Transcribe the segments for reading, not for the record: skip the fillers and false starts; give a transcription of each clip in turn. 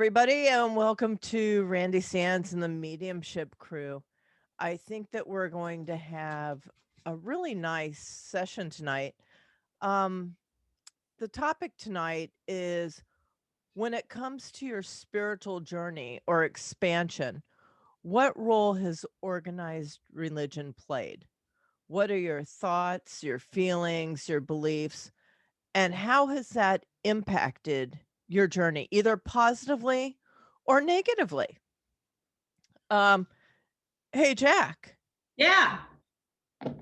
everybody, and welcome to Randy Sands and the Mediumship Crew. I think that we're going to have a really nice session tonight. Um, the topic tonight is when it comes to your spiritual journey or expansion, what role has organized religion played? What are your thoughts, your feelings, your beliefs, and how has that impacted your journey, either positively or negatively? Um, hey, Jack. Yeah. Jack,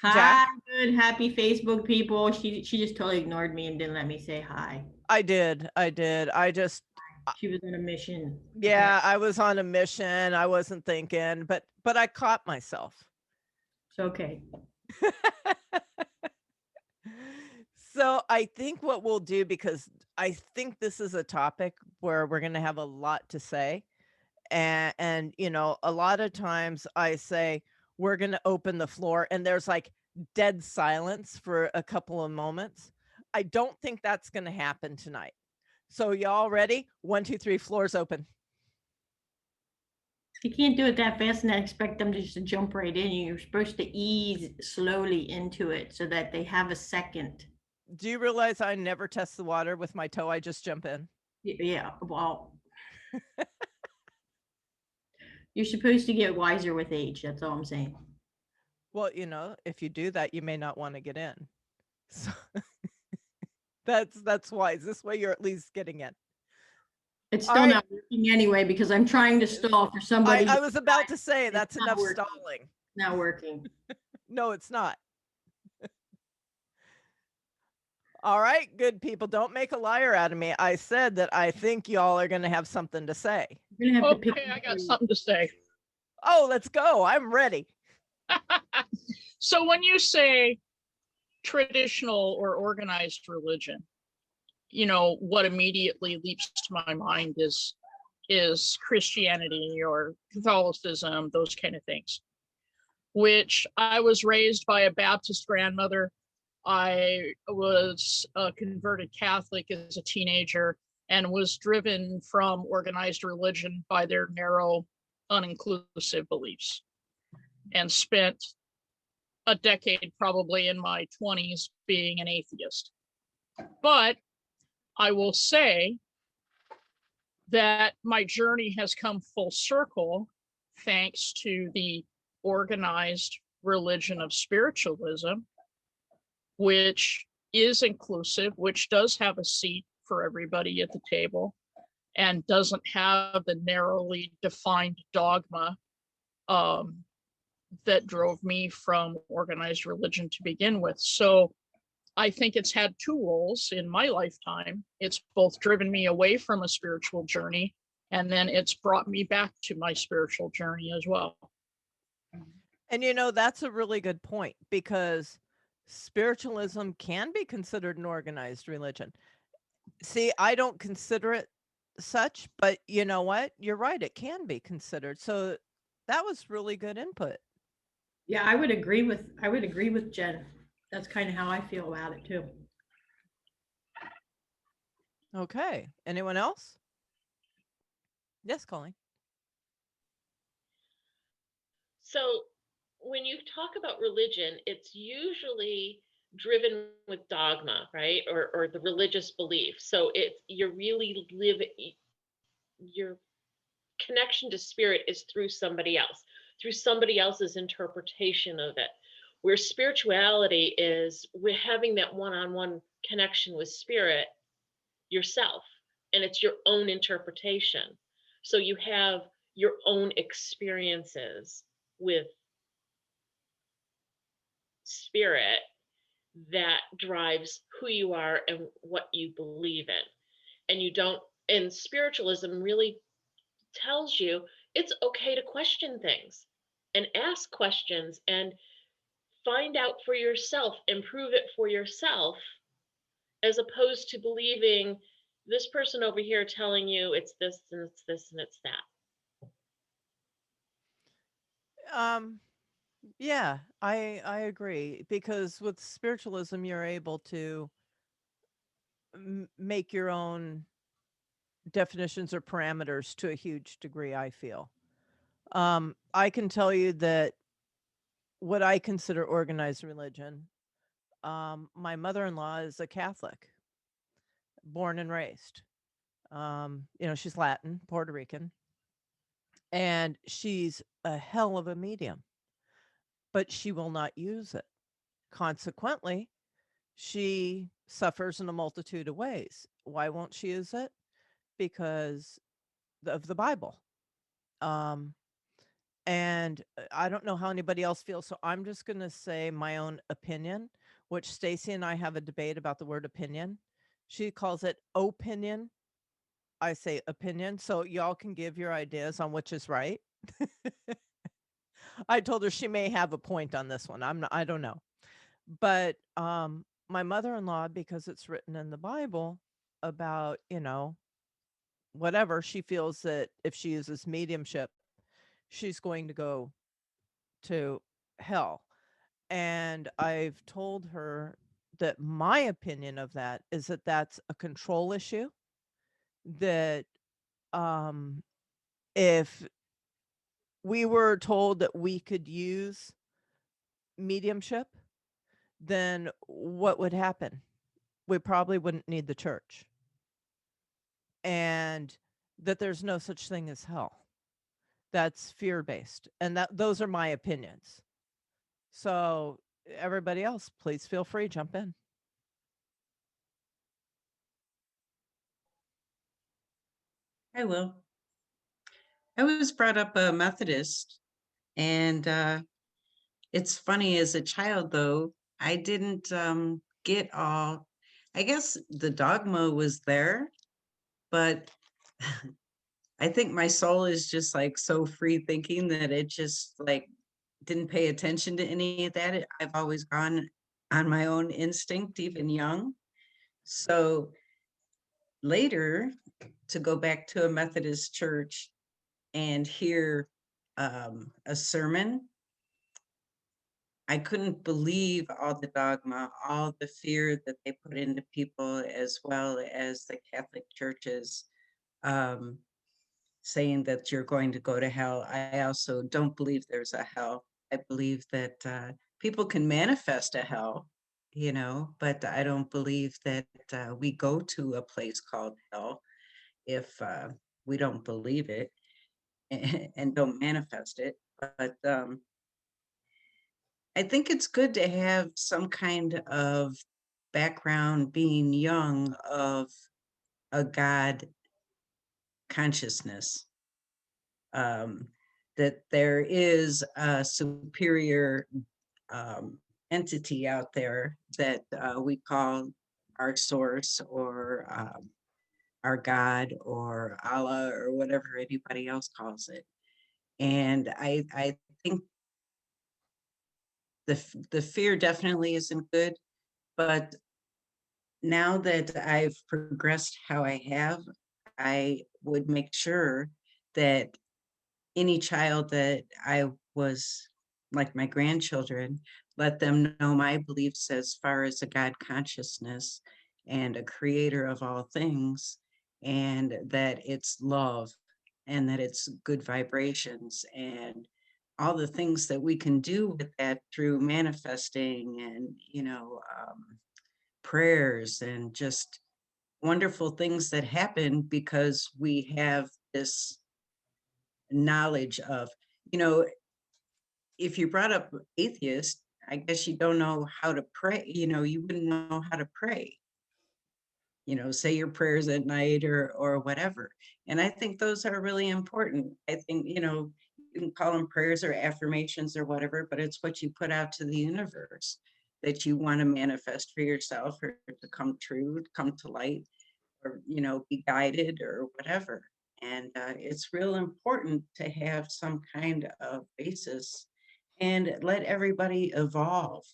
Hi, good, happy Facebook people. She just totally ignored me and didn't let me say hi. I did. I just, She was on a mission, apparently. yeah, I was on a mission. I wasn't thinking, but I caught myself. It's okay. So I think what we'll do, because I think this is a topic where we're going to have a lot to say. And a lot of times I say, we're going to open the floor and there's like dead silence for a couple of moments. I don't think that's going to happen tonight. So y'all ready? 1, 2, 3, floors open. You can't do it that fast and expect them to just jump right in. You're supposed to ease slowly into it so that they have a second. Do you realize I never test the water with my toe? I just jump in. Yeah, well, you're supposed to get wiser with age. That's all I'm saying. Well, if you do that, you may not want to get in. So that's wise. This way you're at least getting in. It's All still right. not working anyway because I'm trying to stall for somebody. I was about to say that's not enough working. stalling. Not working. No, it's not. All right, good people, don't make a liar out of me. I said that I think y'all are going to have something to say. You're gonna have to pick. Okay, I got something to say. Oh, let's go. I'm ready. So when you say traditional or organized religion, what immediately leaps to my mind is Christianity or Catholicism, those kind of things, which I was raised by a Baptist grandmother. I was a converted Catholic as a teenager and was driven from organized religion by their narrow, uninclusive beliefs, and spent a decade probably in my 20s being an atheist. But I will say that my journey has come full circle thanks to the organized religion of spiritualism, which is inclusive, which does have a seat for everybody at the table and doesn't have the narrowly defined dogma that drove me from organized religion to begin with. So I think it's had two roles in my lifetime. It's both driven me away from a spiritual journey, and then it's brought me back to my spiritual journey as well. And that's a really good point, because spiritualism can be considered an organized religion. See, I don't consider it such, but you know what? You're right. It can be considered. So that was really good input. Yeah, I would agree with Jen. That's kind of how I feel about it too. Okay. Anyone else? Yes, Colleen. So when you talk about religion, it's usually driven with dogma, right? Or the religious belief. So you're really your connection to spirit is through somebody else, through somebody else's interpretation of it. Where spirituality is, we're having that one-on-one connection with spirit yourself, and it's your own interpretation. So you have your own experiences with spirit that drives who you are and what you believe in. And you don't, and spiritualism really tells you it's okay to question things and ask questions and find out for yourself and prove it for yourself, as opposed to believing this person over here telling you it's this and it's this and it's that. Yeah, I agree, because with spiritualism you're able to make your own definitions or parameters to a huge degree, I feel. I can tell you that what I consider organized religion, my mother-in-law is a Catholic, born and raised. She's Latin, Puerto Rican, and she's a hell of a medium, but she will not use it. Consequently, she suffers in a multitude of ways. Why won't she use it? Because of the Bible. Um, and I don't know how anybody else feels, so I'm just going to say my own opinion, which Stacy and I have a debate about the word opinion. She calls it opinion. I say opinion, so y'all can give your ideas on which is right. I told her she may have a point on this one. I don't know. But my mother-in-law, because it's written in the Bible about, whatever, she feels that if she uses mediumship, she's going to go to hell. And I've told her that my opinion of that is that that's a control issue, that um if we were told that we could use mediumship, then what would happen? We probably wouldn't need the church. And that there's no such thing as hell. That's fear-based. And those are my opinions. So everybody else, please feel free, jump in. I will. I was brought up a Methodist, and it's funny, as a child, though, I didn't get all, I guess the dogma was there, but I think my soul is just like so free thinking that it just like didn't pay attention to any of that. I've always gone on my own instinct, even young. So later, to go back to a Methodist church and hear a sermon, I couldn't believe all the dogma, all the fear that they put into people, as well as the Catholic churches um, saying that you're going to go to hell. I also don't believe there's a hell. I believe that people can manifest a hell, but I don't believe that we go to a place called hell if we don't believe it and don't manifest it. But I think it's good to have some kind of background, being young, of a God consciousness, that there is a superior entity out there that we call our source, or our God, or Allah, or whatever anybody else calls it. And I think the fear definitely isn't good, but now that I've progressed how I have, I would make sure that any child that I was, like my grandchildren, let them know my beliefs as far as a God consciousness and a creator of all things, and that it's love, and that it's good vibrations, and all the things that we can do with that through manifesting, and prayers, and just wonderful things that happen because we have this knowledge of, you know, if you brought up atheist, I guess you don't know how to pray, you wouldn't know how to pray, say your prayers at night, or whatever. And I think those are really important. I think, you can call them prayers or affirmations or whatever, but it's what you put out to the universe that you want to manifest for yourself, or to come true, come to light, or be guided, or whatever. And it's real important to have some kind of basis, and let everybody evolve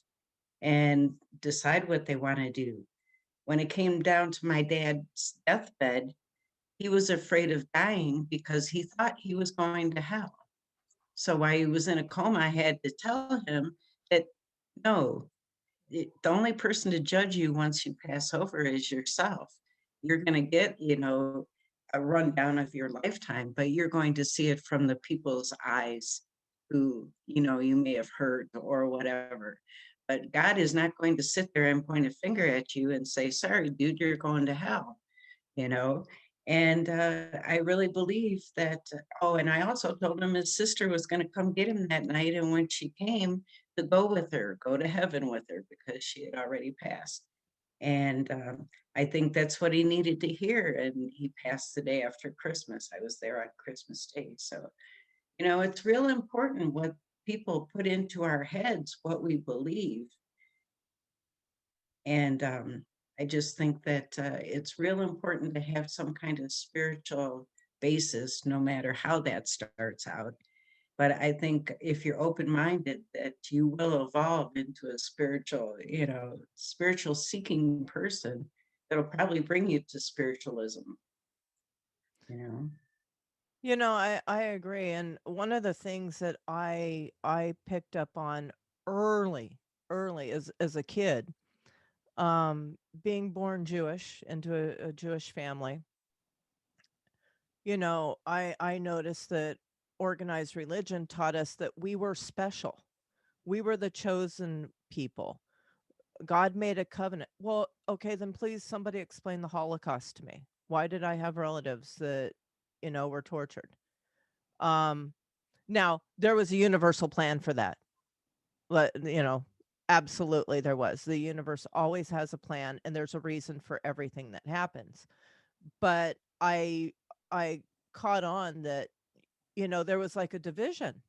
and decide what they want to do. When it came down to my dad's deathbed, he was afraid of dying because he thought he was going to hell. So while he was in a coma, I had to tell him that no, the only person to judge you once you pass over is yourself. You're going to get, a rundown of your lifetime, but you're going to see it from the people's eyes who, you may have hurt or whatever. But God is not going to sit there and point a finger at you and say, sorry, dude, you're going to hell, you know? And I really believe that. Oh, and I also told him his sister was going to come get him that night. And when she came, to go with her, go to heaven with her, because she had already passed. And I think that's what he needed to hear. And he passed the day after Christmas. I was there on Christmas Day. So, it's real important what people put into our heads, what we believe. And I just think that it's real important to have some kind of spiritual basis, no matter how that starts out. But I think if you're open-minded, that you will evolve into a spiritual seeking person that'll probably bring you to spiritualism, you know? I agree. And one of the things that I picked up on early, early as a kid, being born Jewish into a Jewish family, I noticed that organized religion taught us that we were special. We were the chosen people. God made a covenant. Well, okay, then please somebody explain the Holocaust to me. Why did I have relatives that, were tortured? Um, Now there was a universal plan for that. Absolutely there was. The universe always has a plan and there's a reason for everything that happens. But I caught on that, there was like a division.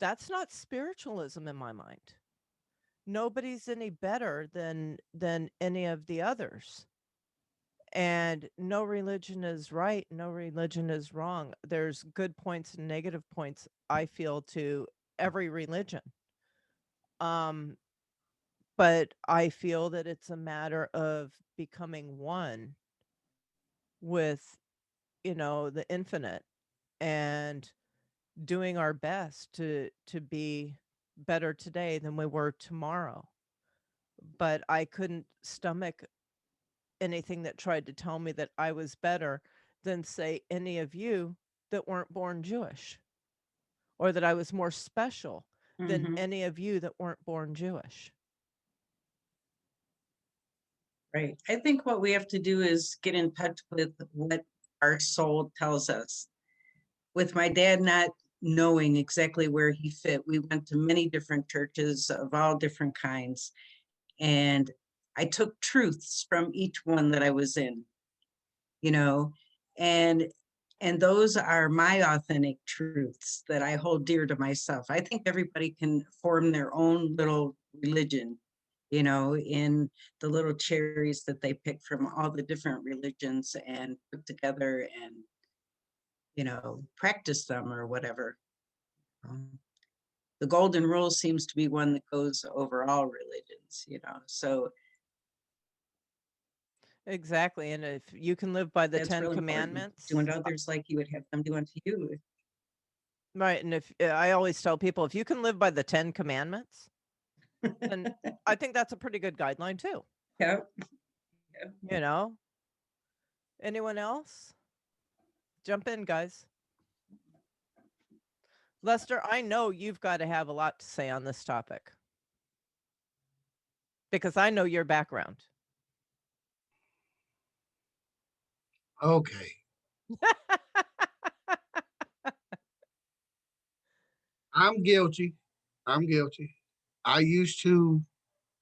That's not spiritualism in my mind. Nobody's any better than any of the others. And no religion is right, no religion is wrong. There's good points and negative points, I feel, to every religion. Um, but I feel that it's a matter of becoming one with, the infinite, and doing our best to be better today than we were tomorrow. But I couldn't stomach anything that tried to tell me that I was better than, say, any of you that weren't born Jewish, or that I was more special than Mhm. any of you that weren't born Jewish. Right. I think what we have to do is get in touch with what our soul tells us. With my dad not knowing exactly where he fit, we went to many different churches of all different kinds. And I took truths from each one that I was in, you know, and those are my authentic truths that I hold dear to myself. I think everybody can form their own little religion, in the little cherries that they pick from all the different religions and put together and, practice them or whatever. The golden rule seems to be one that goes over all religions, so Exactly. And if you can live by the that's 10 real important. Do commandments, unto others like you would have them do unto you. right? And if I always tell people, if you can live by the 10 commandments, then I think that's a pretty good guideline too. Yeah. You know, anyone else? Jump in, guys. Lester, I know you've got to have a lot to say on this topic because I know your background. Okay. I'm guilty. I'm guilty. I used to,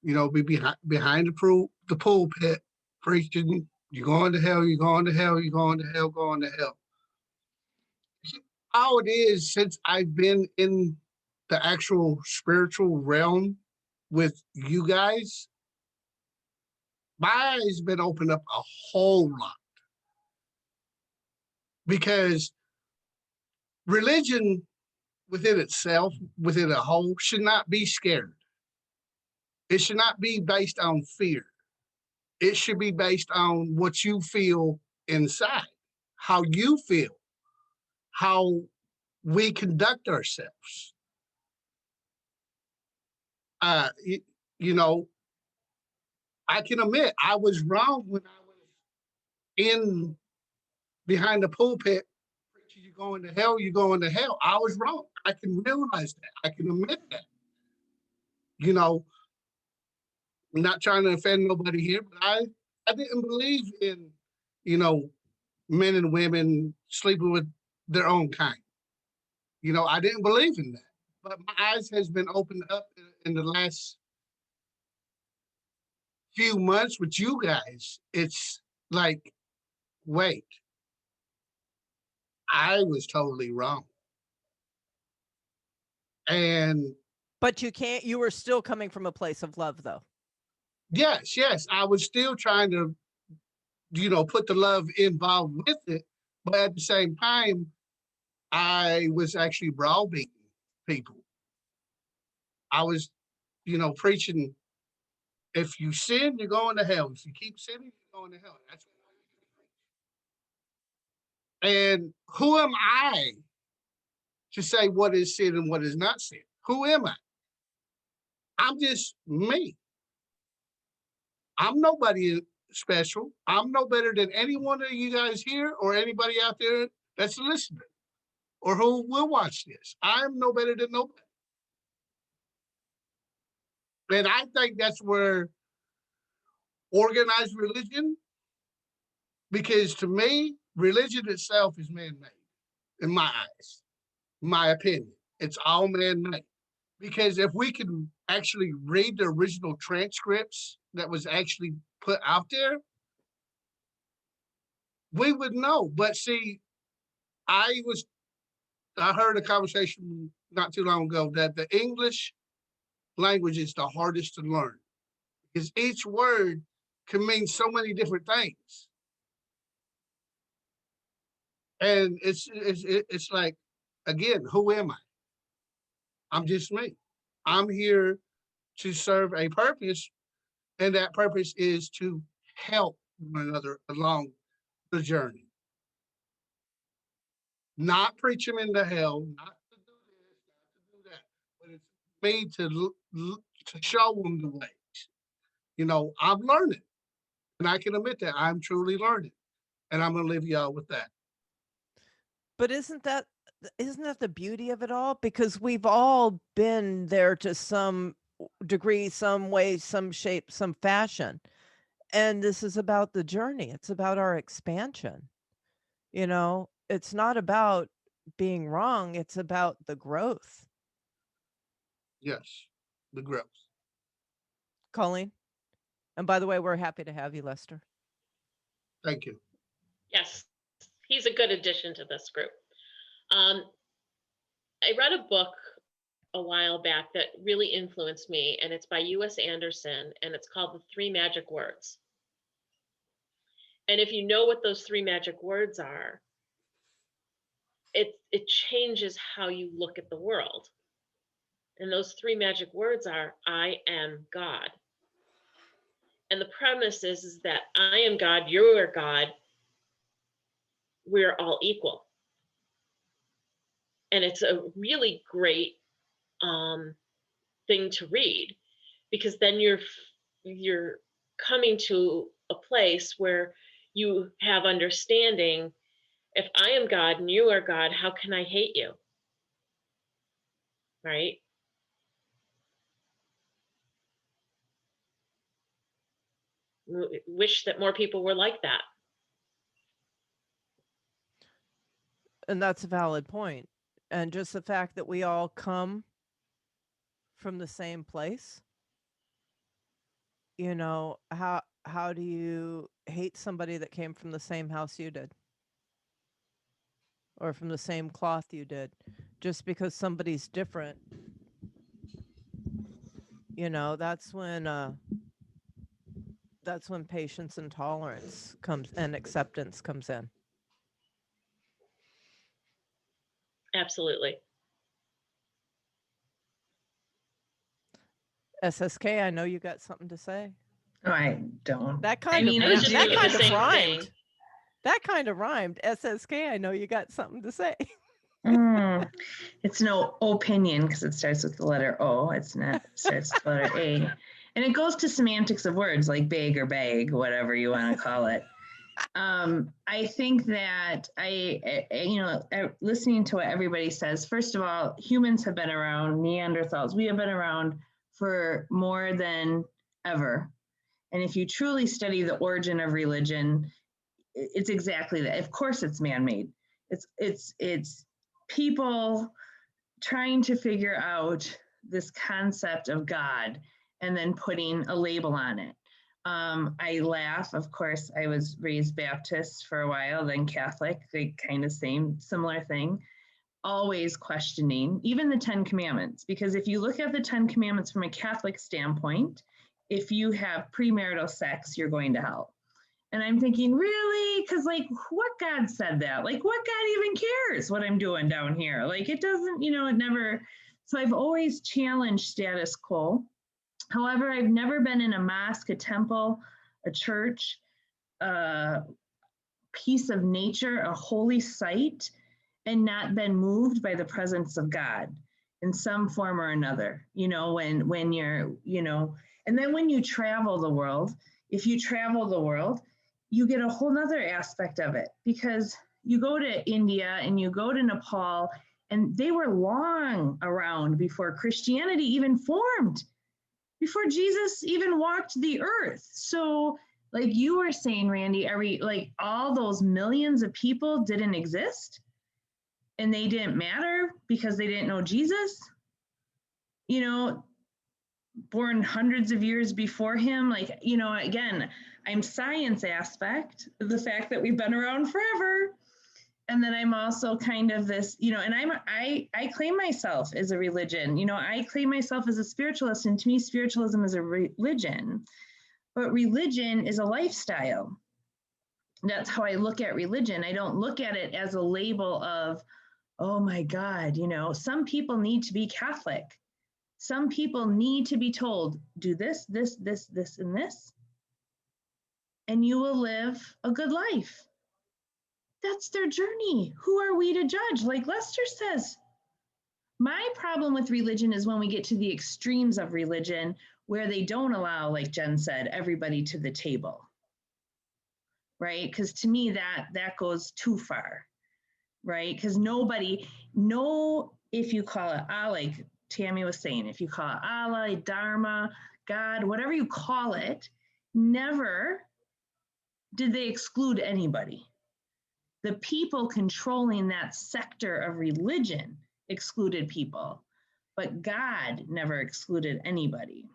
be behind the pulpit preaching, you're going to hell, you're going to hell, you're going to hell, going to hell. How it is, since I've been in the actual spiritual realm with you guys, my eyes been opened up a whole lot. Because religion within itself, within a whole, should not be scared. It should not be based on fear. It should be based on what you feel inside, how you feel, how we conduct ourselves. Uh, you, you know, I can admit I was wrong when I was in behind the pulpit, you're going to hell, you're going to hell. I was wrong. I can realize that. I can admit that. You know, I'm not trying to offend nobody here, but I didn't believe in, you know, men and women sleeping with their own kind. You know, I didn't believe in that. But my eyes has been opened up in the last few months with you guys. It's like, wait, I was totally wrong. And But you were still coming from a place of love, though. yes, I was still trying to, you know, put the love involved with it. But at the same time, I was actually browbeating people. I was, you know, preaching, if you sin, you're going to hell. If you keep sinning, you're going to hell. That's what. And who am I to say what is sin and what is not sin? Who am I? I'm just me. I'm nobody special. I'm no better than any one of you guys here or anybody out there that's listening or who will watch this. I'm no better than nobody. And I think that's where organized religion, because to me, religion itself is man-made in my eyes, my opinion. It's all man-made. Because if we can actually read the original transcripts that was actually put out there, we would know. But see, I heard a conversation not too long ago that the English language is the hardest to learn because each word can mean so many different things. And it's like, again, who am I? I'm just me. I'm here to serve a purpose, and that purpose is to help one another along the journey. Not preach them into hell, not to do this, not to do that, but it's me to show them the ways. You know, I'm learning, and I can admit that I'm truly learning, and I'm gonna leave y'all with that. But isn't that the beauty of it all? Because we've all been there to some degree, some way, some shape, some fashion. And this is about the journey. It's about our expansion. You know, it's not about being wrong, it's about the growth. Yes, the growth. Colleen. And by the way, we're happy to have you, Lester. Thank you. Yes, he's a good addition to this group. I read a book a while back that really influenced me, and it's by U.S. Anderson, and it's called The Three Magic Words. And if you know what those three magic words are, it changes how you look at the world. And those three magic words are, I am God. And the premise is that I am God, you are God, we're all equal. And it's a really great thing to read, because then you're coming to a place where you have understanding. If I am God and you are God, how can I hate you? Right? Wish that more people were like that. And that's a valid point. And just the fact that we all come from the same place, you know, how do you hate somebody that came from the same house you did? Or from the same cloth you did? Just because somebody's different, you know, that's when patience and tolerance comes and acceptance comes in. Absolutely. SSK, I know you got something to say. No, I don't. That kind mean, of I was just that thinking kind the of same rhymed. thing. That kind of rhymed. SSK, I know you got something to say. It's no opinion because it starts with the letter O. It starts with the letter A. And it goes to semantics of words like big or bag, whatever you want to call it. I think that listening to what everybody says, first of all, humans have been around, Neanderthals, we have been around for more than ever. And if you truly study the origin of religion, it's exactly that. Of course, it's man-made. It's people trying to figure out this concept of God and then putting a label on it. I laugh, of course, I was raised Baptist for a while, then Catholic, the kind of similar thing, always questioning, even the 10 Commandments, because if you look at the 10 Commandments from a Catholic standpoint, if you have premarital sex, you're going to hell. And I'm thinking, really? Because like, what God said that? Like, what God even cares what I'm doing down here? Like, it doesn't, it never. So I've always challenged status quo. However, I've never been in a mosque, a temple, a church, a piece of nature, a holy site, and not been moved by the presence of God in some form or another. When you're, and then when you travel the world, if you travel the world, you get a whole nother aspect of it, because you go to India and you go to Nepal, and they were long around before Christianity even formed, before Jesus even walked the earth. So like you were saying, Randy, are we like all those millions of people didn't exist and they didn't matter because they didn't know Jesus? Born hundreds of years before him, like, again, I'm science aspect, the fact that we've been around forever. And then I'm also kind of this, and I claim myself as a religion, I claim myself as a spiritualist, and to me, spiritualism is a religion, but religion is a lifestyle. That's how I look at religion. I don't look at it as a label of, oh my God, some people need to be Catholic. Some people need to be told, do this, this, this, this, and this, and you will live a good life. That's their journey. Who are we to judge? Like Lester says, my problem with religion is when we get to the extremes of religion where they don't allow, like Jen said, everybody to the table, right? Because to me, that goes too far, right? Because if you call it Allah, like Tammy was saying, if you call it Allah, Dharma, God, whatever you call it, never did they exclude anybody. The people controlling that sector of religion excluded people, but God never excluded anybody.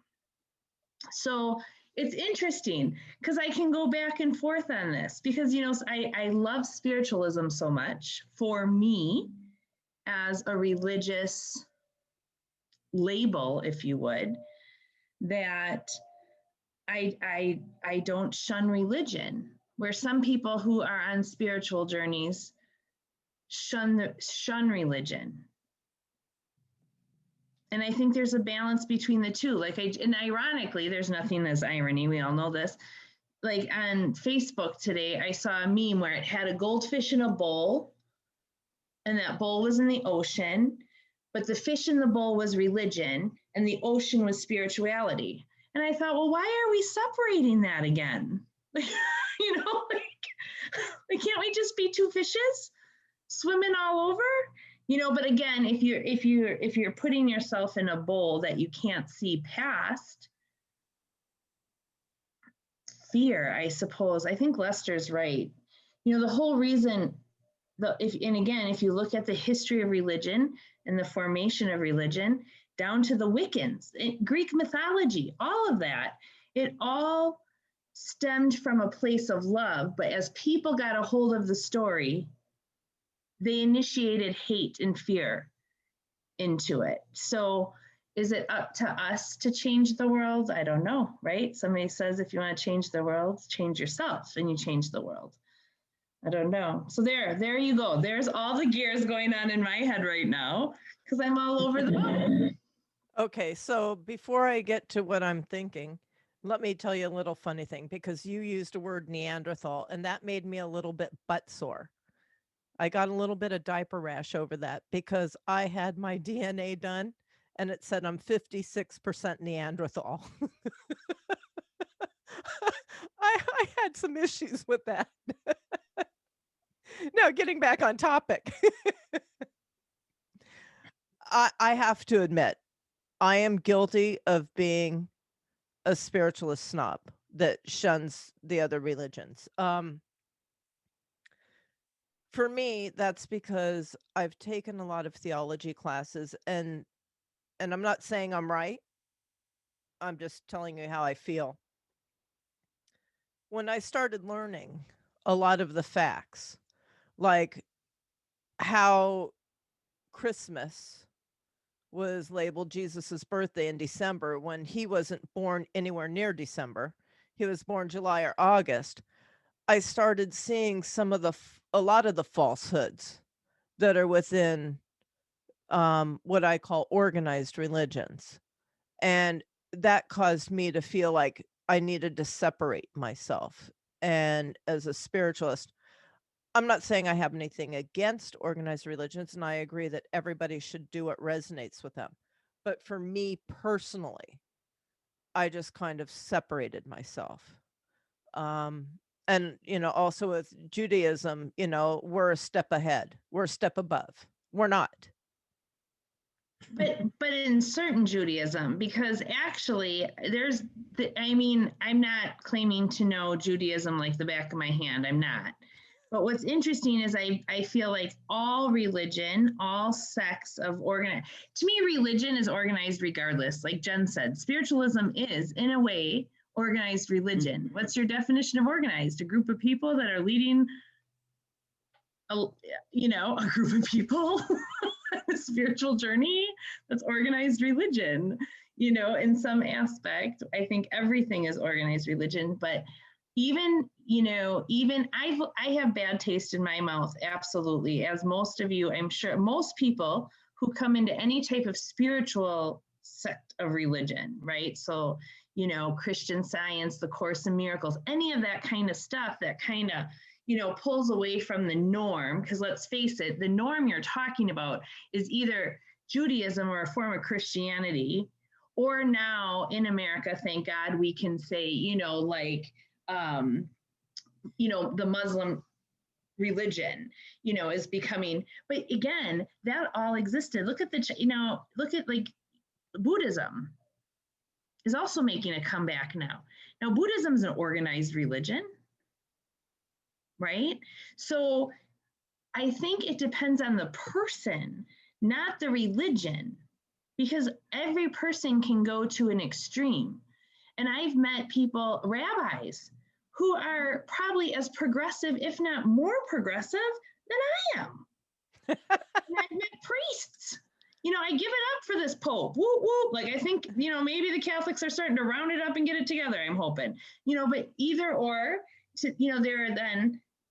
So it's interesting because I can go back and forth on this because, I love spiritualism so much for me as a religious label, if you would, that I don't shun religion, where some people who are on spiritual journeys shun religion. And I think there's a balance between the two. And ironically, there's nothing as irony, we all know this. Like on Facebook today, I saw a meme where it had a goldfish in a bowl, and that bowl was in the ocean, but the fish in the bowl was religion, and the ocean was spirituality. And I thought, well, why are we separating that again? Like, can't we just be two fishes swimming all over? But again, if you're putting yourself in a bowl that you can't see past, fear, I suppose. I think Lester's right. The whole reason, if you look at the history of religion and the formation of religion, down to the Wiccans, Greek mythology, all of that, it all stemmed from a place of love. But as people got a hold of the story, they initiated hate and fear into it. So is it up to us to change the world? I don't know, right? Somebody says, if you want to change the world, change yourself, and you change the world. I don't know. So there you go. There's all the gears going on in my head right now because I'm all over the boat. Okay, so before I get to what I'm thinking, let me tell you a little funny thing, because you used a word Neanderthal, and that made me a little bit butt sore. I got a little bit of diaper rash over that because I had my DNA done and it said I'm 56% Neanderthal. I I had some issues with that. Now, getting back on topic, I have to admit, I am guilty of being a spiritualist snob that shuns the other religions. For me, that's because I've taken a lot of theology classes, and I'm not saying I'm right. I'm just telling you how I feel. When I started learning a lot of the facts, like how Christmas was labeled Jesus's birthday in December when he wasn't born anywhere near December. He was born July or August. I started seeing a lot of the falsehoods that are within what I call organized religions. And that caused me to feel like I needed to separate myself. And as a spiritualist, I'm not saying I have anything against organized religions, and I agree that everybody should do what resonates with them. But for me personally, I just kind of separated myself. Um, and, also with Judaism, we're a step ahead, we're a step above. We're not. But in certain Judaism, because actually I'm not claiming to know Judaism like the back of my hand. I'm not. But what's interesting is I feel like all religion, all sects of to me, religion is organized regardless. Like Jen said, spiritualism is, in a way, organized religion. What's your definition of organized? A group of people that are leading a group of people a spiritual journey. That's organized religion. In some aspect, I think everything is organized religion, but even I have bad taste in my mouth, absolutely, as most of you, I'm sure, most people who come into any type of spiritual sect of religion, right? So Christian Science, the Course in Miracles, any of that kind of stuff that kind of pulls away from the norm, because let's face it, the norm you're talking about is either Judaism or a form of Christianity, or now in America, thank God, we can say, the Muslim religion, is becoming, but again, that all existed. Look at like Buddhism is also making a comeback now. Now, Buddhism is an organized religion, right? So I think it depends on the person, not the religion, because every person can go to an extreme. And I've met people, rabbis, who are probably as progressive, if not more progressive, than I am. And I've met priests. I give it up for this Pope. Whoop, whoop. Like, I think, maybe the Catholics are starting to round it up and get it together, I'm hoping. But either or,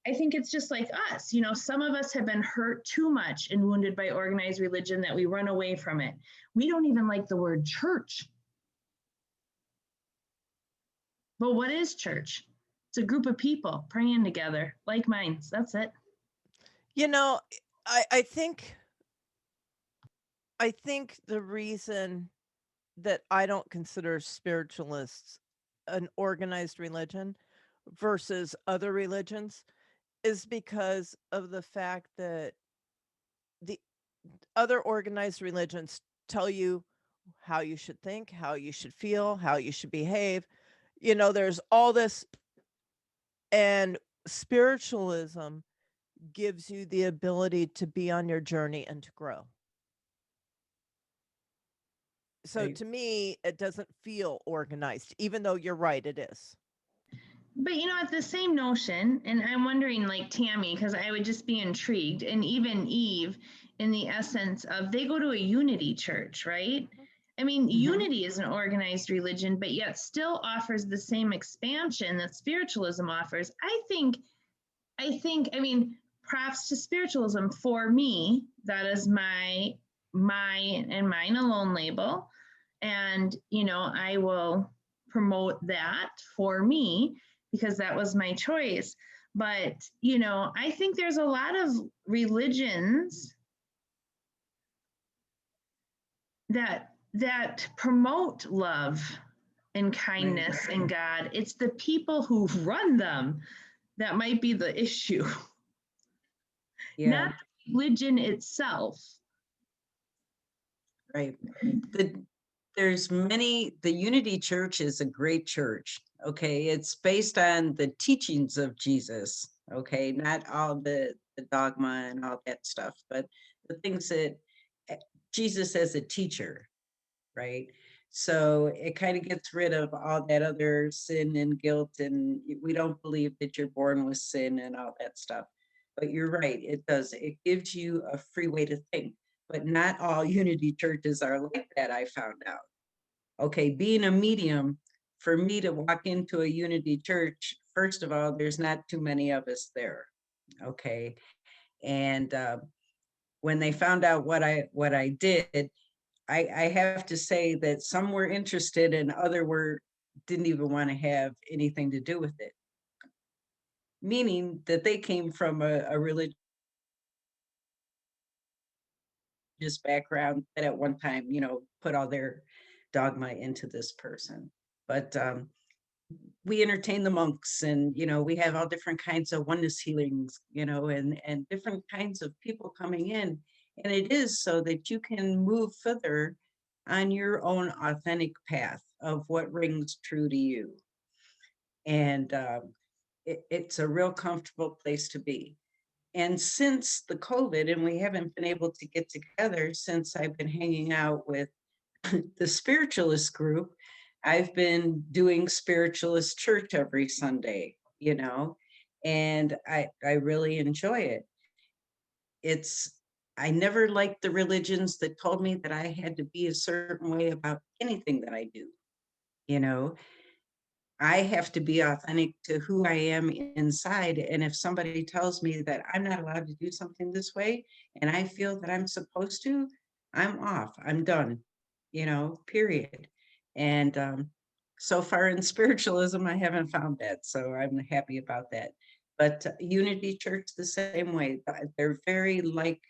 I think it's just like us. Some of us have been hurt too much and wounded by organized religion that we run away from it. We don't even like the word church. But what is church? It's a group of people praying together, like minds. That's it. I think the reason that I don't consider spiritualists an organized religion versus other religions is because of the fact that the other organized religions tell you how you should think, how you should feel, how you should behave. There's all this, and spiritualism gives you the ability to be on your journey and to grow. So Right. to me, it doesn't feel organized, even though you're right, it is. But it's the same notion, and I'm wondering, like Tammy, because I would just be intrigued, and even Eve, in the essence of they go to a unity church, right? I mean, unity is an organized religion, but yet still offers the same expansion that spiritualism offers. I think, props to spiritualism. For me, that is my and mine alone label. And, I will promote that for me because that was my choice. But, I think there's a lot of religions that promote love and kindness and God. It's the people who run them that might be the issue, Yeah, not religion itself. right. The Unity Church is a great church. Okay. It's based on the teachings of Jesus. Okay. Not all the dogma and all that stuff, but the things that Jesus as a teacher, right? So it kind of gets rid of all that other sin and guilt, and we don't believe that you're born with sin and all that stuff. But you're right, it does. It gives you a free way to think. But not all Unity churches are like that, I found out. Okay, being a medium, for me to walk into a Unity church, first of all, there's not too many of us there. Okay. And when they found out what I did, I have to say that some were interested and other were didn't even want to have anything to do with it. Meaning that they came from a religious background that at one time, put all their dogma into this person. But we entertain the monks, and we have all different kinds of oneness healings, and different kinds of people coming in. And it is so that you can move further on your own authentic path of what rings true to you. And it's a real comfortable place to be. And since the COVID, and we haven't been able to get together since I've been hanging out with the spiritualist group, I've been doing spiritualist church every Sunday, and I really enjoy it. I never liked the religions that told me that I had to be a certain way about anything that I do. I have to be authentic to who I am inside. And if somebody tells me that I'm not allowed to do something this way, and I feel that I'm supposed to, I'm off, I'm done, period. And so far in spiritualism, I haven't found that. So I'm happy about that. But Unity Church, the same way. They're very like-minded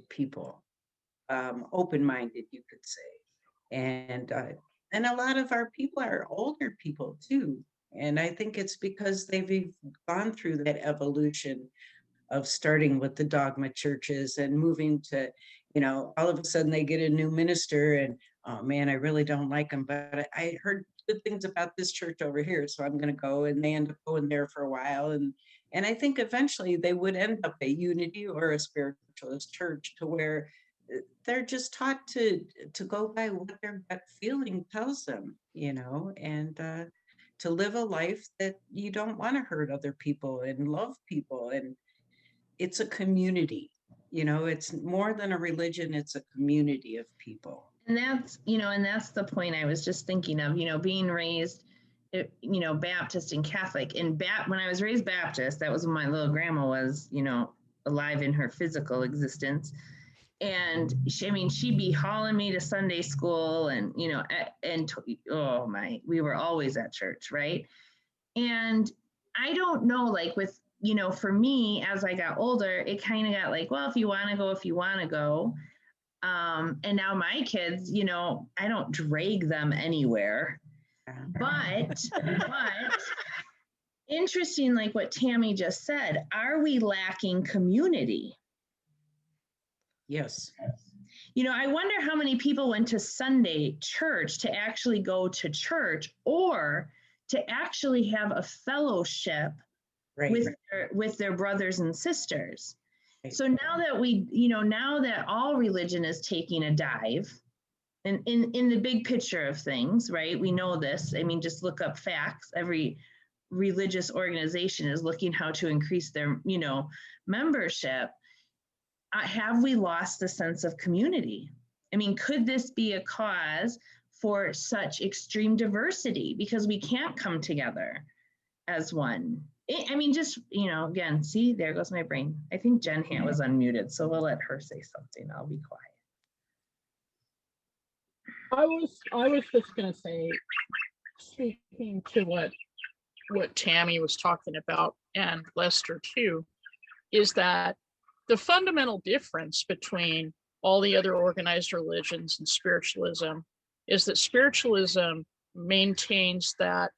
people, open-minded, you could say. And a lot of our people are older people too. And I think it's because they've gone through that evolution of starting with the dogma churches and moving to, all of a sudden they get a new minister and, oh man, I really don't like him, but I heard good things about this church over here, so I'm going to go. And they end up going there for a while. And I think eventually they would end up a Unity or a spiritualist church to where they're just taught to go by what their gut feeling tells them, and to live a life that you don't want to hurt other people and love people. And it's a community, it's more than a religion, it's a community of people. And that's the point I was just thinking of, being raised, Baptist and Catholic. And when I was raised Baptist, that was when my little grandma was, alive in her physical existence. And she'd be hauling me to Sunday school and, oh my, we were always at church, right? And I don't know, like with, for me, as I got older, it kind of got like, well, if you want to go, if you want to go. And now my kids, I don't drag them anywhere, but interesting, like what Tammy just said, are we lacking community? Yes. I wonder how many people went to Sunday church to actually go to church or to actually have a fellowship with their brothers and sisters. Right. So now that now that all religion is taking a dive, and in the big picture of things, right? We know this. I mean, just look up facts. Every religious organization is looking how to increase their, membership. Have we lost the sense of community? I mean, could this be a cause for such extreme diversity because we can't come together as one? I mean, just, again, see, there goes my brain. I think Jen Hant was unmuted, so we'll let her say something. I'll be quiet. I was just going to say, speaking to what Tammy was talking about, and Lester too, is that the fundamental difference between all the other organized religions and spiritualism is that spiritualism maintains that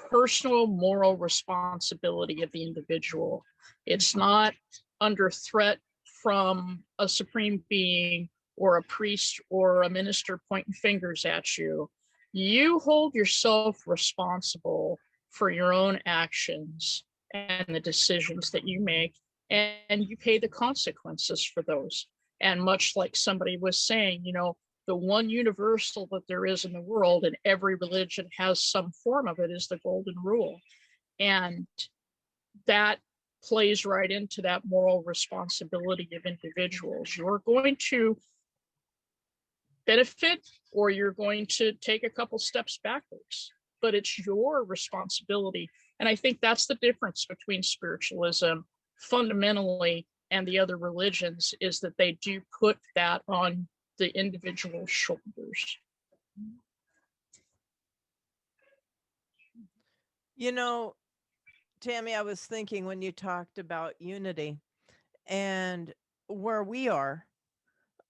personal moral responsibility of the individual. It's not under threat from a supreme being or a priest or a minister pointing fingers at you. You hold yourself responsible for your own actions and the decisions that you make, and you pay the consequences for those. And much like somebody was saying, you know, the one universal that there is in the world, and every religion has some form of it, is the golden rule. And that plays right into that moral responsibility of individuals. You're going to benefit or you're going to take a couple steps backwards, but it's your responsibility. And I think that's the difference between spiritualism fundamentally and the other religions, is that they do put that on the individual shoulders. You know, Tammy, I was thinking when you talked about unity and where we are,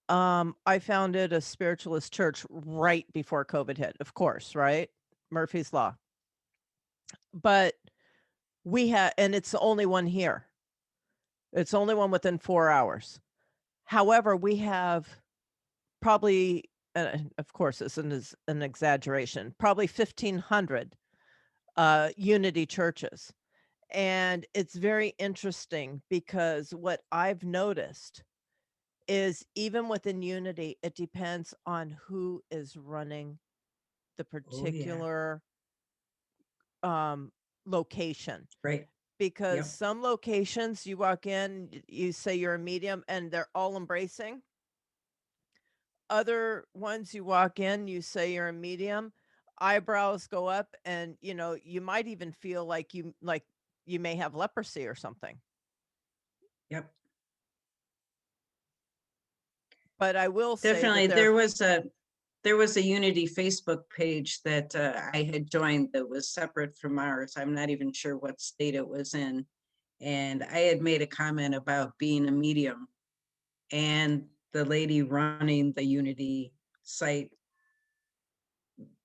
I founded a spiritualist church right before COVID hit, of course, right? Murphy's Law. But we had, and it's the only one here. It's the only one within 4 hours. However, we have probably, of course, this is an exaggeration, probably 1,500 unity churches. And it's very interesting because what I've noticed is even within unity, it depends on who is running the Oh, yeah. particular location. Right. Because Yep. some locations you walk in, you say you're a medium and they're all embracing. Other ones you walk in, you say you're a medium, eyebrows go up, and you know, you might even feel like you may have leprosy or something. Yep. But I will say Definitely. that There was a Unity Facebook page that I had joined that was separate from ours. I'm not even sure what state it was in. And I had made a comment about being a medium. And the lady running the Unity site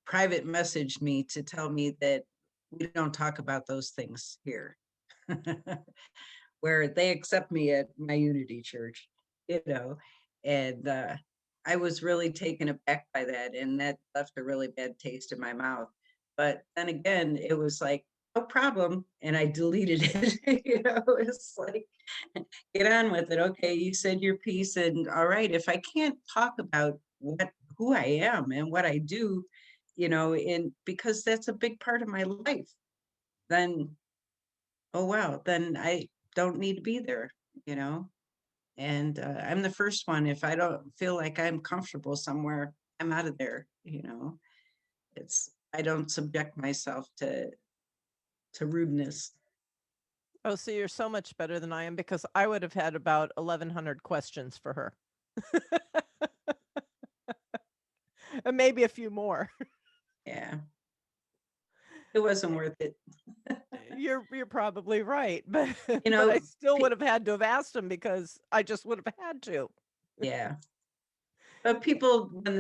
private messaged me to tell me that we don't talk about those things here. Where they accept me at my Unity church, you know, and I was really taken aback by that, and that left a really bad taste in my mouth. But then again, it was like, no problem, and I deleted it. You know, it's like, get on with it. Okay, you said your piece, and all right. If I can't talk about who I am and what I do, you know, and because that's a big part of my life, then oh wow, then I don't need to be there, you know. And I'm the first one. If I don't feel like I'm comfortable somewhere, I'm out of there, you know. I don't subject myself to rudeness. oh, so you're so much better than I am, because I would have had about 1,100 questions for her. And maybe a few more. Yeah, it wasn't worth it. You're probably right, but You but know, I still would have had to have asked him, because I just would have had to. yeah. But people, when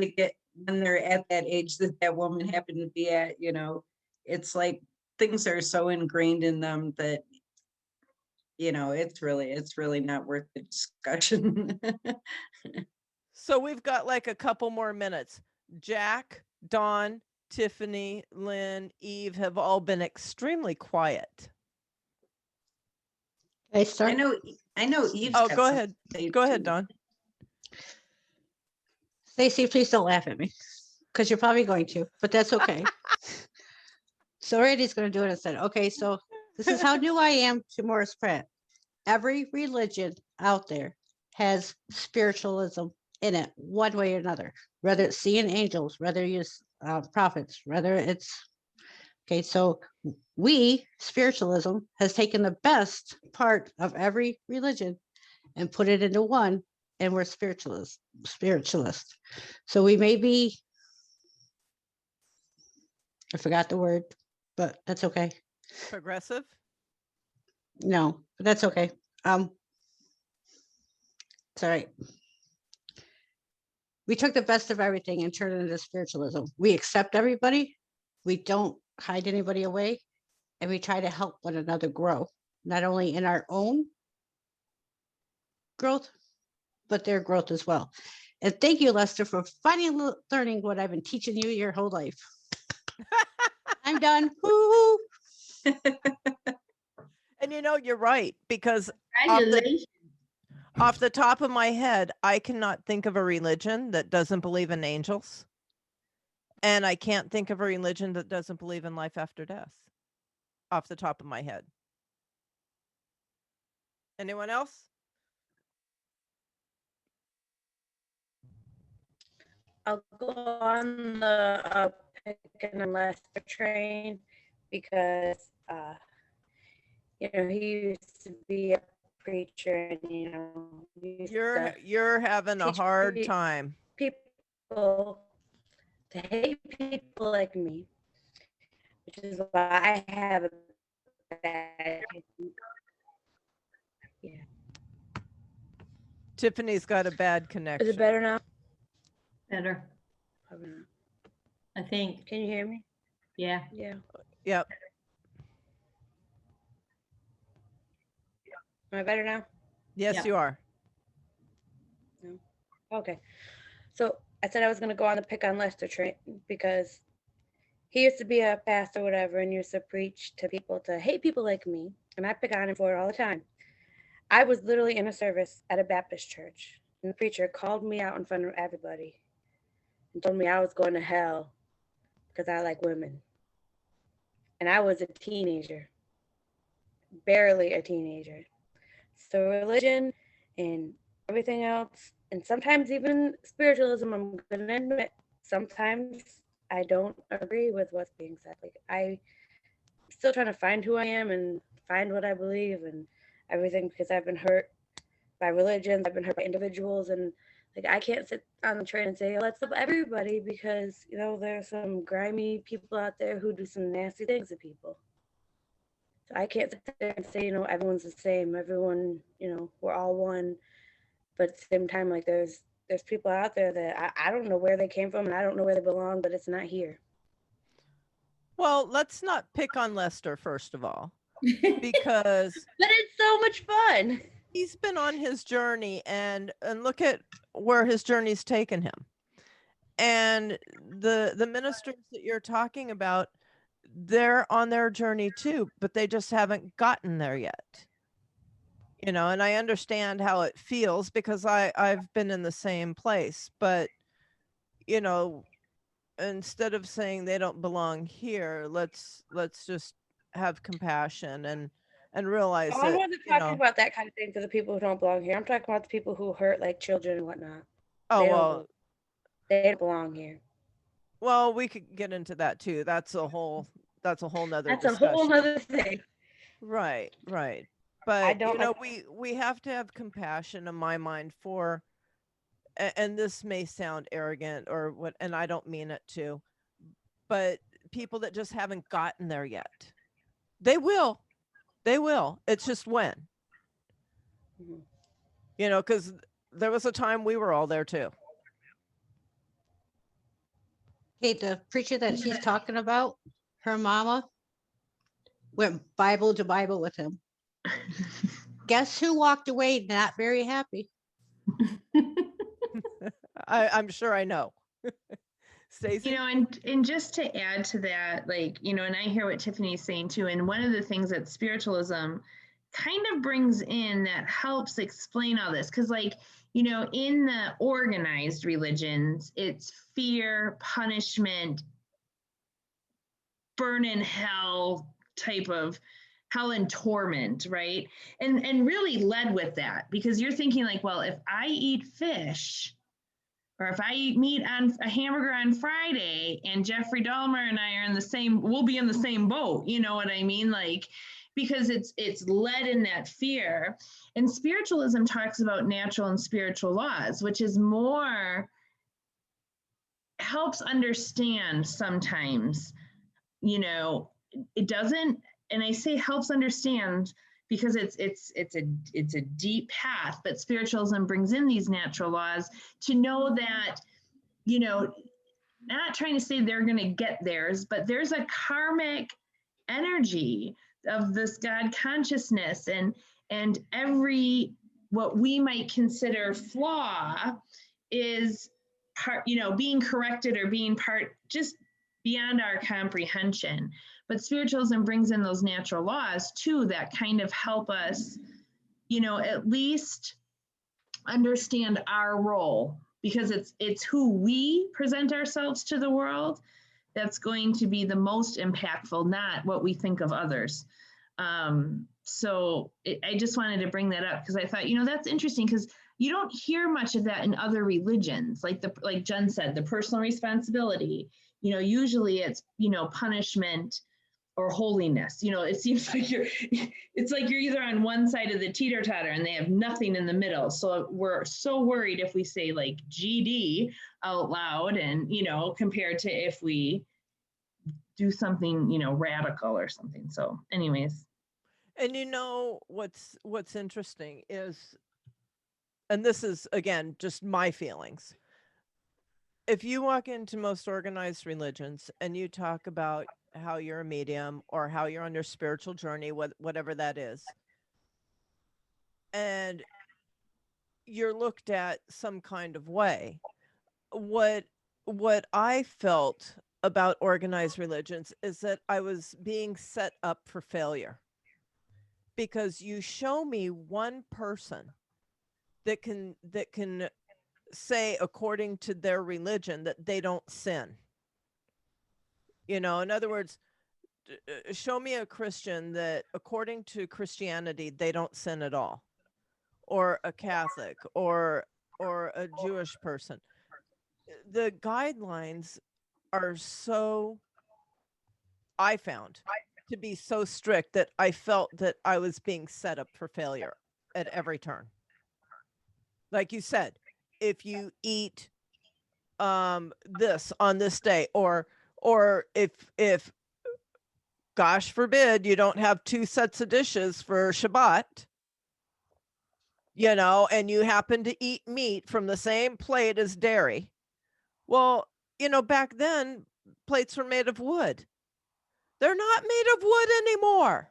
they're at that age that that woman happened to be at, you know, it's like things are so ingrained in them that, you know, it's really not worth the discussion. So we've got like a couple more minutes. Jack, Dawn, Tiffany, Lynn, Eve have all been extremely quiet. I I start. know Eve's Oh, got go something ahead. to say, Go ahead, too. Dawn. Stacy, please don't laugh at me, because you're probably going to, but that's okay. So Randy's going to do it instead. Okay, so this is how new I am to Morris Pratt. Every religion out there has spiritualism in it, one way or another. Whether it's seeing angels, whether it's prophets, whether it's okay. So we spiritualism has taken the best part of every religion and put it into one, and we're spiritualists. So we may be, I forgot the word, but that's okay. Progressive? No, but that's okay. It's all right. We took the best of everything and turned it into spiritualism. We accept everybody. We don't hide anybody away. And we try to help one another grow, not only in our own growth, but their growth as well. And thank you, Lester, for finally learning what I've been teaching you your whole life. I'm done. Woo-hoo. And you know, you're right, because Congratulations. off the top of my head, I cannot think of a religion that doesn't believe in angels. And I can't think of a religion that doesn't believe in life after death off the top of my head. Anyone else? I'll go on the pick and Lester train because you know, he used to be a preacher, and you know, he used to You're having a teach hard time. people to hate people like me, which is why I have a bad. Yeah. Tiffany's got a bad Is connection. it better now? Better, Probably not. I think. Can you hear me? Yeah. Yeah. Yep. Am I better now? Yes, Yeah. you are. Okay. So I said I was going to go on the pick on Lester train because he used to be a pastor, whatever, and used to preach to people to hate people like me. And I pick on him for it all the time. I was literally in a service at a Baptist church, and the preacher called me out in front of everybody and told me I was going to hell because I like women. And I was a teenager, barely a teenager. So religion and everything else, and sometimes even spiritualism, I'm going to admit, sometimes I don't agree with what's being said. Like, I'm still trying to find who I am and find what I believe and everything, because I've been hurt by religions, I've been hurt by individuals, and like I can't sit on the train and say, let's love everybody, because you know there's some grimy people out there who do some nasty things to people. So I can't sit there and say, you know, everyone's the same, everyone, you know, we're all one. But at the same time, like there's people out there that I don't know where they came from and I don't know where they belong, but it's not here. Well, let's not pick on Lester, first of all, because But it's so much fun. he's been on his journey, and look at where his journey's taken him. And the ministers that you're talking about, they're on their journey too, but they just haven't gotten there yet. You know, and I understand how it feels because I've been in the same place, but you know, instead of saying they don't belong here, let's just have compassion and realize Oh, I that, wasn't you talking know, about that kind of thing for the people who don't belong here. I'm talking about the people who hurt like children and whatnot. oh They don't well, belong. They don't belong here. well, we could get into that too. That's a whole nother That's a discussion. whole nother thing. Right. I But don't you know, like. we have to have compassion in my mind for, and this may sound arrogant or what, and I don't mean it to, but people that just haven't gotten there yet. They will. They will. It's just when. Mhm. You know, because there was a time we were all there too. Hey, the preacher that she's talking about, her mama went Bible to Bible with him. Guess who walked away not very happy? I'm sure I know. Stacey? You know, and just to add to that, like, you know, and I hear what Tiffany's saying too. And one of the things that spiritualism kind of brings in that helps explain all this, because, like, you know, in the organized religions, it's fear, punishment, burn in hell type of hell and torment, right? And really led with that, because you're thinking like, well, if I eat fish, or if I eat meat on a hamburger on Friday and Jeffrey Dahmer and I are in the same, we'll be in the same boat. You know what I mean? Like, because it's led in that fear. And spiritualism talks about natural and spiritual laws, which is more, helps understand sometimes, you know, it doesn't, and I say helps understand because it's a deep path, but spiritualism brings in these natural laws to know that you know, not trying to say they're going to get theirs, but there's a karmic energy of this God consciousness, and every what we might consider flaw is part, you know, being corrected or being part just beyond our comprehension. But spiritualism brings in those natural laws too that kind of help us, you know, at least understand our role, because it's who we present ourselves to the world that's going to be the most impactful, not what we think of others. I just wanted to bring that up because I thought, you know, that's interesting because you don't hear much of that in other religions. Like Jen said, the personal responsibility, you know, usually it's, you know, punishment or holiness. You know, it seems like it's like you're either on one side of the teeter-totter and they have nothing in the middle. So we're so worried if we say like GD out loud, and, you know, compared to if we do something, you know, radical or something. So anyways. And you know what's interesting is, and this is again just my feelings. If you walk into most organized religions and you talk about how you're a medium or how you're on your spiritual journey, whatever that is, and you're looked at some kind of way, what I felt about organized religions is that I was being set up for failure, because you show me one person that can say according to their religion that they don't sin. You know, in other words, show me a Christian that according to Christianity they don't sin at all, or a Catholic, or a Jewish person. The guidelines are so, I found, to be so strict that I felt that I was being set up for failure at every turn. Like you said, if you eat this on this day, or if gosh forbid you don't have two sets of dishes for Shabbat, you know, and you happen to eat meat from the same plate as dairy. Well, you know, back then plates were made of wood. They're not made of wood anymore.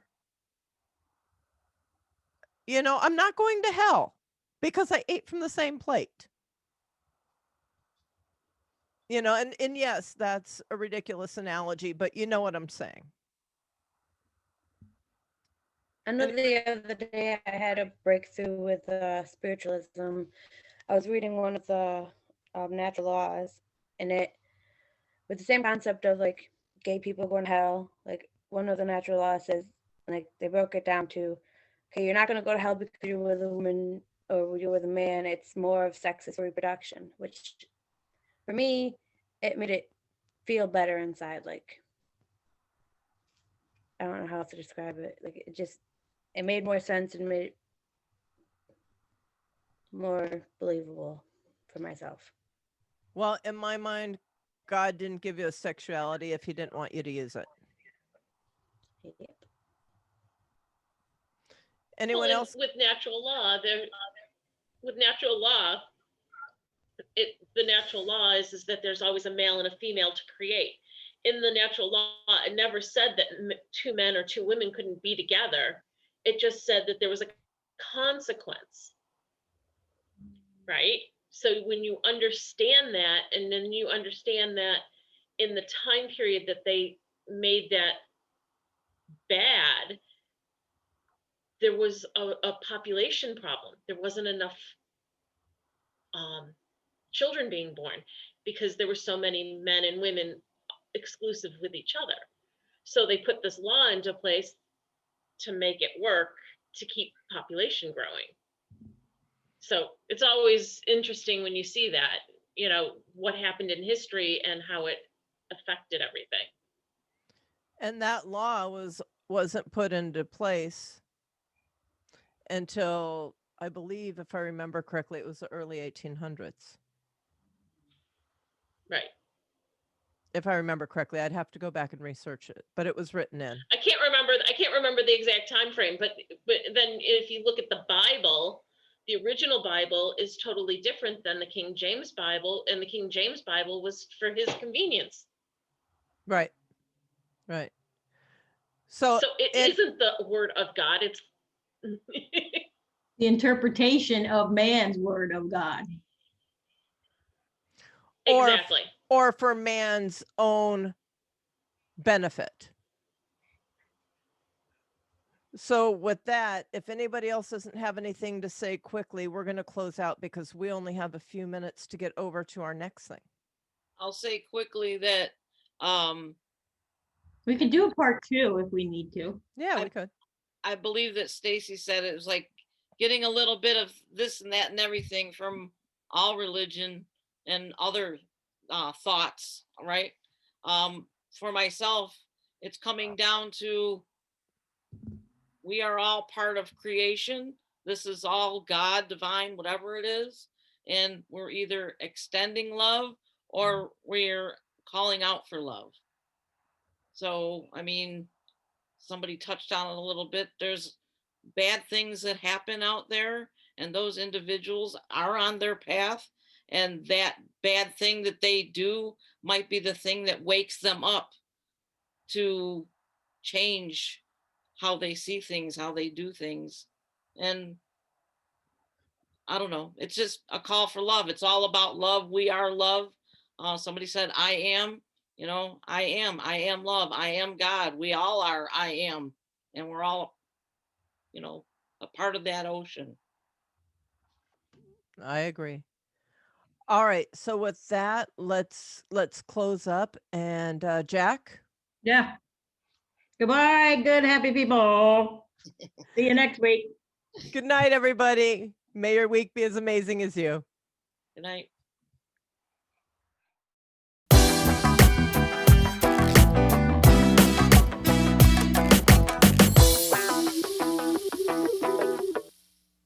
You know, I'm not going to hell because I ate from the same plate. You know, and yes, that's a ridiculous analogy, but you know what I'm saying. I know the other day I had a breakthrough with spiritualism. I was reading one of the natural laws, and it, with the same concept of like gay people going to hell, like one of the natural laws says, like they broke it down to, okay, you're not going to go to hell because you're with a woman or you're with a man. It's more of sex is reproduction, which for me, it made it feel better inside. Like, I don't know how else to describe it. Like, it made more sense and made it more believable for myself. Well, in my mind, God didn't give you a sexuality if he didn't want you to use it. Yep. Anyone Well, else? with natural law, the natural law is that there's always a male and a female to create. In the natural law, it never said that two men or two women couldn't be together. It just said that there was a consequence, right? So when you understand that, and then you understand that in the time period that they made that bad, there was a population problem. There wasn't enough children being born because there were so many men and women exclusive with each other. So they put this law into place to make it work, to keep population growing. So it's always interesting when you see that, you know, what happened in history and how it affected everything. And that law wasn't put into place until, I believe, if I remember correctly, it was the early 1800s. Right. If I remember correctly, I'd have to go back and research it, but it was written in. I can't remember the exact time frame, but then if you look at the Bible, the original Bible is totally different than the King James Bible, and the King James Bible was for his convenience. Right. Right. So So it isn't the word of God, it's The interpretation of man's word of God. Or- exactly. or for man's own benefit. So with that, if anybody else doesn't have anything to say quickly, we're going to close out because we only have a few minutes to get over to our next thing. I'll say quickly that We could do a part 2 if we need to. Yeah, we could. I believe that Stacy said it was like getting a little bit of this and that and everything from all religion and other thoughts, right? For myself, it's coming down to we are all part of creation. This is all God, divine, whatever it is. And we're either extending love or we're calling out for love. So, I mean, somebody touched on it a little bit. There's bad things that happen out there, and those individuals are on their path. And that bad thing that they do might be the thing that wakes them up to change how they see things, how they do things. And I don't know, it's just a call for love. It's all about love. We are love. Somebody said, I am, I am love. I am God. We all are, I am. And we're all, a part of that ocean. I agree. All right. So with that, let's close up. And Jack? Yeah. Goodbye, good, happy people. See you next week. Good night, everybody. May your week be as amazing as you. Good night.